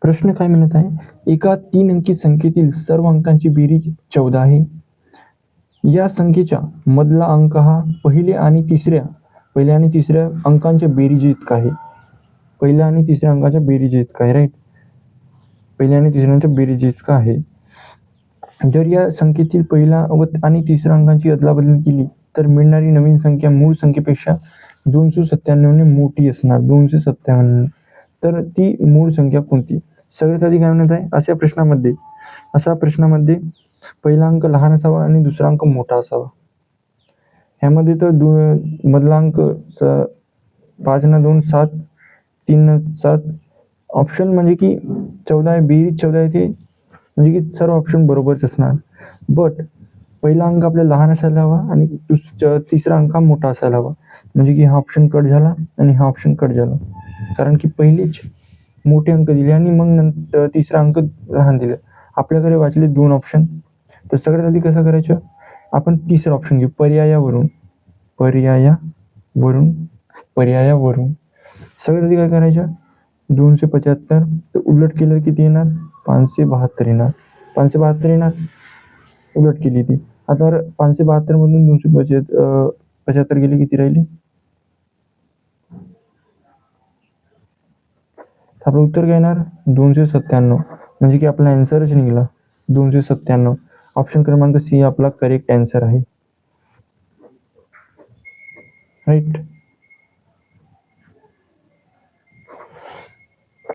प्रश्न काय म्हणत आहे, एका 3 अंकी संख्येतील सर्व अंकांची बेरीज 14 आहे. या संख्येच्या मधला अंक हा पहिल्या आणि तिसऱ्या अंकांच्या बेरीज इतका आहे. पहिल्या आणि तिसऱ्या अंकाच्या बेरीज इतका आहे, राईट. पहिल्या आणि तिसऱ्यांच्या बेरीज इतका आहे. जर या संख्येतील पहिला आणि तिसऱ्या अंकांची अदलाबदल केली तर मिळणारी नवीन संख्या मूळ संख्येपेक्षा 297 ने मोठी असणार. 297. तर ती मूळ संख्या कोणती? सगळ्यात आधी काय म्हणत आहे, अशा प्रश्नामध्ये पहिला अंक लहान असावा आणि दुसरा अंक मोठा असावा. ह्यामध्ये तर मधला अंक 5 न 2 7, 3 न 7. ऑप्शन म्हणजे की 14 आहे, बेरीज 14 आहे, ते म्हणजे की सर्व ऑप्शन बरोबरच असणार. बट पहिला अंक आपला लहान असायला हवा आणि तिसरा अंक मोठा असायला हवा. म्हणजे की हा ऑप्शन कट झाला आणि हा ऑप्शन कट झाला, कारण की पहिलेच मोठे अंक दिले आणि मग नंतर तिसरा अंक लहान दिले. आपल्याकडे वाचले 2 ऑप्शन. तर सगळ्यात आधी कसं करायचं, आपण तिसरा ऑप्शन घेऊ, पर्यायावरून. सगळ्यात आधी काय करायचं, 275 तर उलट केलं किती येणार, 572 येणार. 572 येणार, उलट केली ती. आता 572 मधून 275 गेले, किती राहिले? आपलं उत्तर काय येणार, 297. म्हणजे की आपला आन्सरच निघाला 297. ऑप्शन क्रमांक सी आपला करेक्ट आन्सर आहे, राईट.